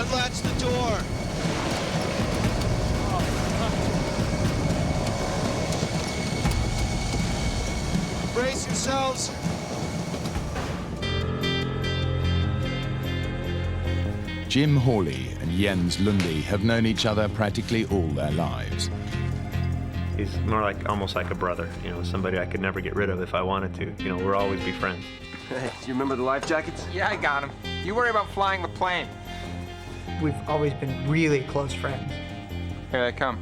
Unlatch the door. Brace yourselves. Jim Hawley and Jens Lundy have known each other practically all their lives. He's more like, almost like a brother, you know, somebody I could never get rid of if I wanted to. You know, we'll always be friends. Hey, do you remember the life jackets? Yeah, I got him. You worry about flying the plane. We've always been really close friends. Here they come.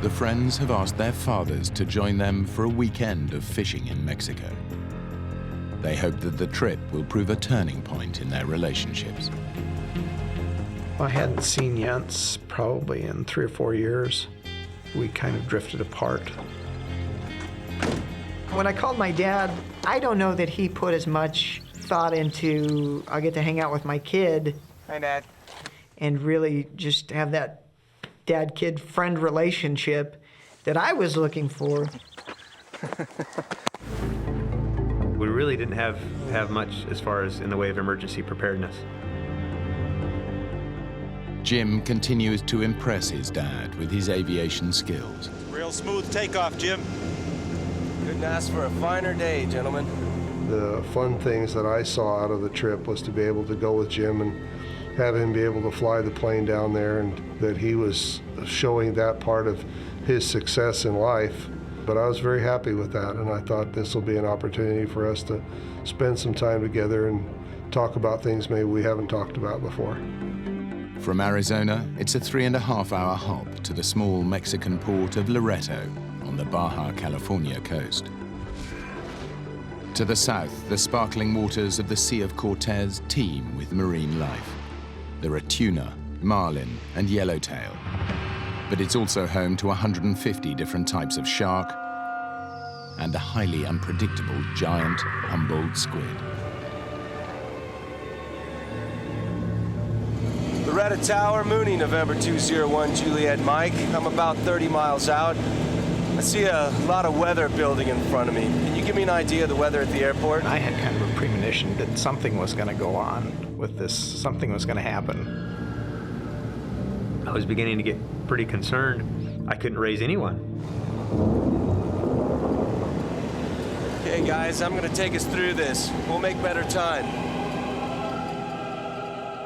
The friends have asked their fathers to join them for a weekend of fishing in Mexico. They hope that the trip will prove a turning point in their relationships. I hadn't seen Jens probably in 3 or 4 years. We kind of drifted apart. When I called my dad, I don't know that he put as much thought into, I'll get to hang out with my kid. Hi, Dad. And really just have that dad-kid friend relationship that I was looking for. We really didn't have much as far as in the way of emergency preparedness. Jim continues to impress his dad with his aviation skills. Real smooth takeoff, Jim. Couldn't ask for a finer day, gentlemen. The fun things that I saw out of the trip was to be able to go with Jim and have him be able to fly the plane down there, and that he was showing that part of his success in life. But I was very happy with that, and I thought this will be an opportunity for us to spend some time together and talk about things maybe we haven't talked about before. From Arizona, it's a 3.5-hour hop to the small Mexican port of Loreto on the Baja California coast. To the south, the sparkling waters of the Sea of Cortez teem with marine life. There are tuna, marlin, and yellowtail. But it's also home to 150 different types of shark and a highly unpredictable giant Humboldt squid. Loretta Tower, Mooney, November 201, Juliet Mike. I'm about 30 miles out. I see a lot of weather building in front of me. Can you give me an idea of the weather at the airport? I had kind of a premonition that something was going to go on with this, something was going to happen. I was beginning to get pretty concerned. I couldn't raise anyone. Okay, guys, I'm going to take us through this. We'll make better time.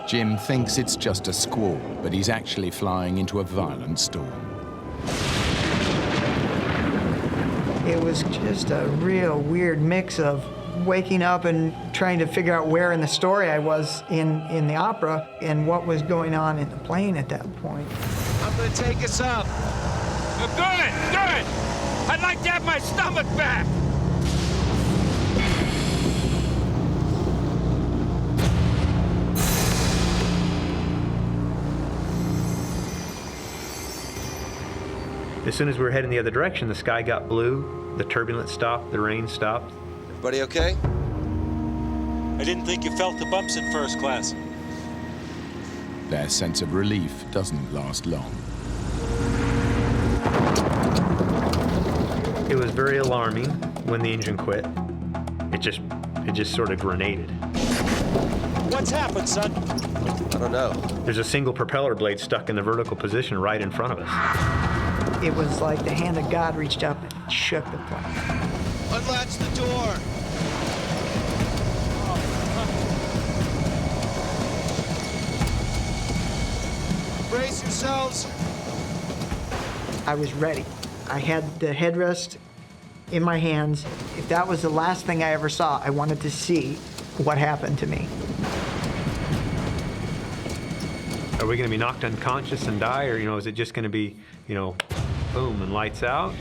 Jim thinks it's just a squall, but he's actually flying into a violent storm. It was just a real weird mix of waking up and trying to figure out where in the story I was in the opera and what was going on in the plane at that point. I'm gonna take us up. Good, good. I'd like to have my stomach back. As soon as we were heading the other direction, the sky got blue, the turbulence stopped, the rain stopped. Everybody okay? I didn't think you felt the bumps in first class. Their sense of relief doesn't last long. It was very alarming when the engine quit. It just sort of grenaded. What's happened, son? I don't know. There's a single propeller blade stuck in the vertical position right in front of us. It was like the hand of God reached up and shook the plane. Unlatch the door. Brace yourselves. I was ready. I had the headrest in my hands. If that was the last thing I ever saw, I wanted to see what happened to me. Are we going to be knocked unconscious and die, or is it just going to be, boom and lights out?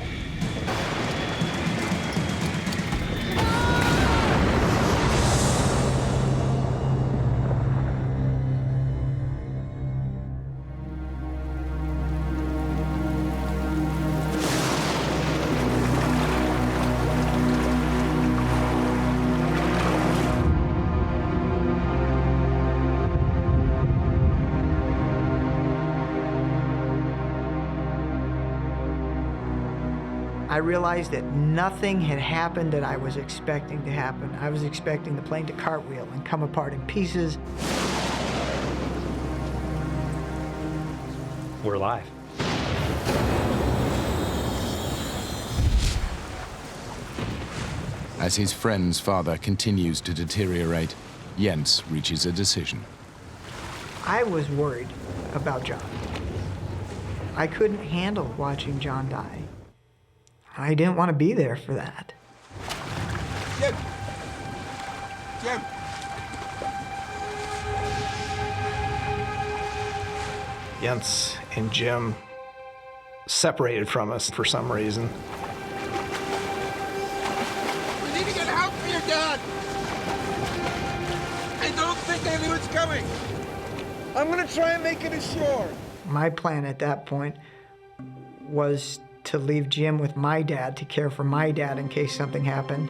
I realized that nothing had happened that I was expecting to happen. I was expecting the plane to cartwheel and come apart in pieces. we're alive. As his friend's father continues to deteriorate, Jens reaches a decision. I was worried about John. I couldn't handle watching John die. I didn't want to be there for that. Jim! Jim! Jens and Jim separated from us for some reason. We need to get help for your dad! I don't think anyone's coming! I'm gonna try and make it ashore. My plan at that point was to leave Jim with my dad to care for my dad in case something happened.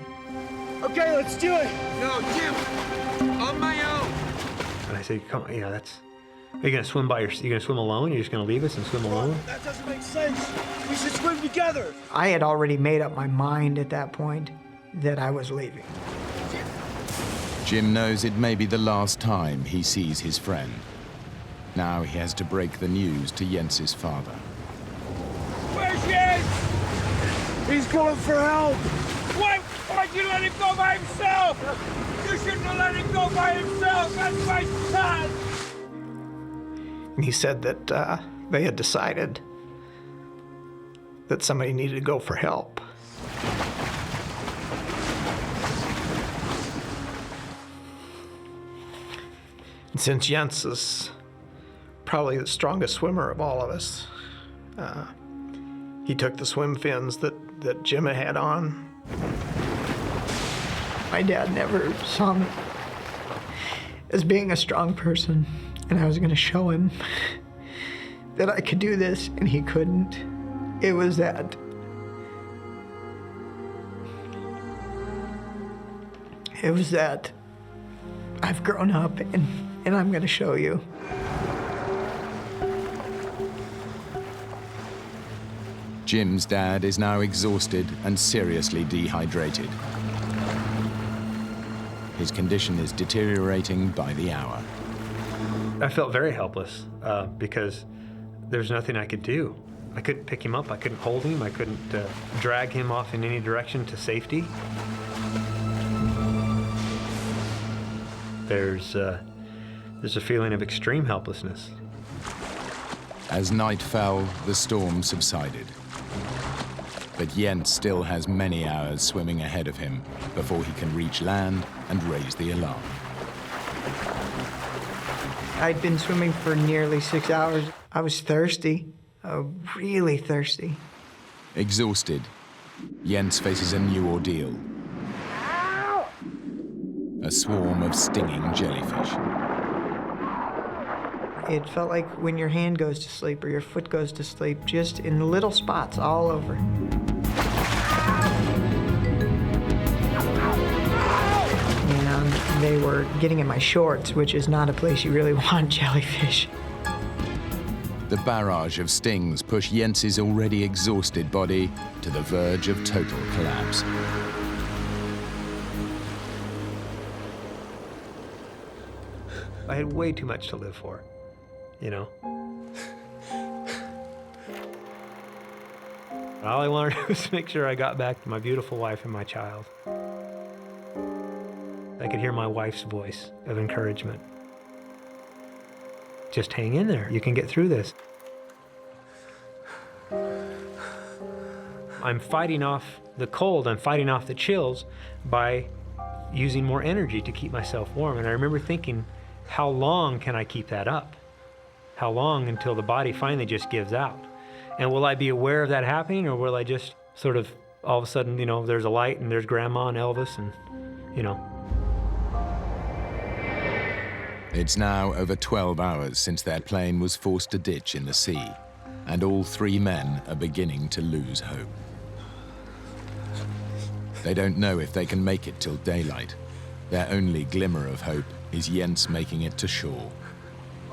Okay, let's do it! No, Jim! On my own! And I said, come on, you know, that's... Are you gonna swim by you gonna swim alone? You're just gonna leave us and swim alone? That doesn't make sense! We should swim together! I had already made up my mind at that point that I was leaving. Jim knows it may be the last time he sees his friend. Now he has to break the news to Jens's father. Where's Jens? He's going for help! Why'd you let him go by himself? You shouldn't have let him go by himself! That's my son! And he said that they had decided that somebody needed to go for help. And since Jens is probably the strongest swimmer of all of us, he took the swim fins that Jim had on. My dad never saw me as being a strong person, and I was going to show him that I could do this, and he couldn't. It was that. It was that I've grown up, and I'm going to show you. Jim's dad is now exhausted and seriously dehydrated. His condition is deteriorating by the hour. I felt very helpless because there's nothing I could do. I couldn't pick him up, I couldn't hold him, I couldn't drag him off in any direction to safety. There's a feeling of extreme helplessness. As night fell, the storm subsided. But Jens still has many hours swimming ahead of him before he can reach land and raise the alarm. I'd been swimming for nearly 6 hours. I was thirsty, really thirsty. Exhausted, Jens faces a new ordeal. A swarm of stinging jellyfish. It felt like when your hand goes to sleep or your foot goes to sleep, just in little spots all over. And they were getting in my shorts, which is not a place you really want jellyfish. The barrage of stings push Jens's already exhausted body to the verge of total collapse. I had way too much to live for, you know? All I wanted to do was make sure I got back to my beautiful wife and my child. I could hear my wife's voice of encouragement. Just hang in there, you can get through this. I'm fighting off the cold, I'm fighting off the chills by using more energy to keep myself warm. And I remember thinking, how long can I keep that up? How long until the body finally just gives out? And will I be aware of that happening, or will I just sort of, all of a sudden, you know, there's a light and there's Grandma and Elvis and, you know. It's now over 12 hours since their plane was forced to ditch in the sea, and all three men are beginning to lose hope. They don't know if they can make it till daylight. Their only glimmer of hope is Jens making it to shore,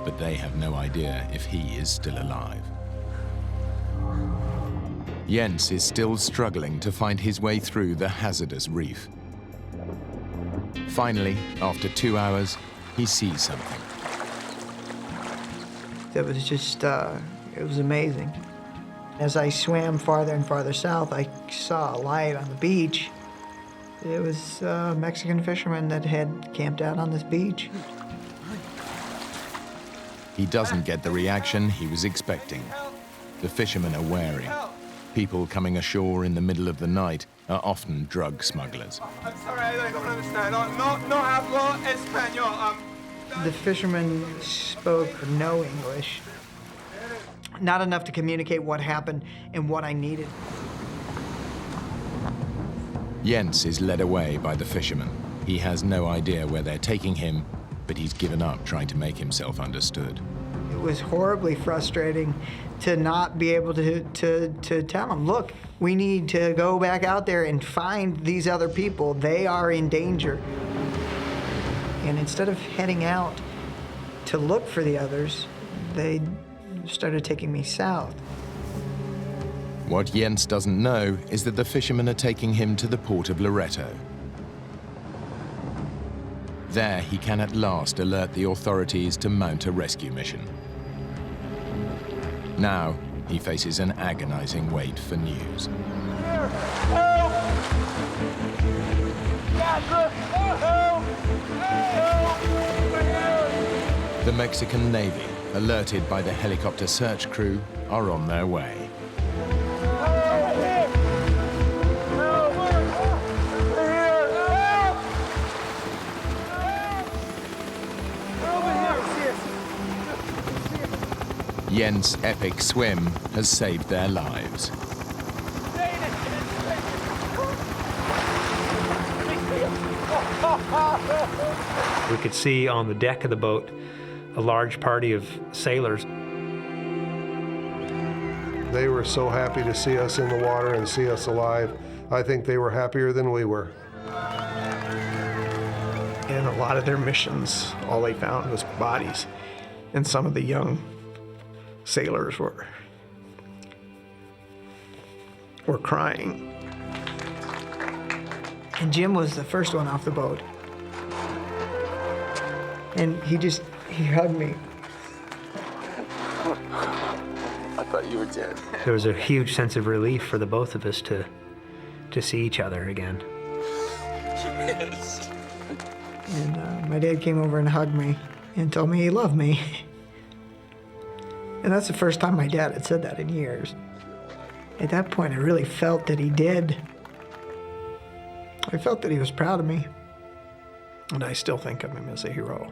but they have no idea if he is still alive. Jens is still struggling to find his way through the hazardous reef. Finally, after 2 hours, he sees something. That was just It was amazing. As I swam farther and farther south, I saw a light on the beach. It was a Mexican fisherman that had camped out on this beach. He doesn't get the reaction he was expecting. The fishermen are wary. People coming ashore in the middle of the night are often drug smugglers. I'm sorry, I don't understand. No hablo español. The fisherman spoke no English. Not enough to communicate what happened and what I needed. Jens is led away by the fishermen. He has no idea where they're taking him, but he's given up trying to make himself understood. It was horribly frustrating to not be able to tell them, look, we need to go back out there and find these other people. They are in danger. And instead of heading out to look for the others, they started taking me south. What Jens doesn't know is that the fishermen are taking him to the port of Loreto. There, he can at last alert the authorities to mount a rescue mission. Now, he faces an agonizing wait for news. The Mexican Navy, alerted by the helicopter search crew, are on their way. Jens' epic swim has saved their lives. We could see on the deck of the boat a large party of sailors. They were so happy to see us in the water and see us alive. I think they were happier than we were. In a lot of their missions, all they found was bodies. And some of the young sailors were crying. And Jim was the first one off the boat. And he hugged me. I thought you were dead. There was a huge sense of relief for the both of us to see each other again. Yes. And my dad came over and hugged me and told me he loved me. And that's the first time my dad had said that in years. At that point, I really felt that he did. I felt that he was proud of me. And I still think of him as a hero.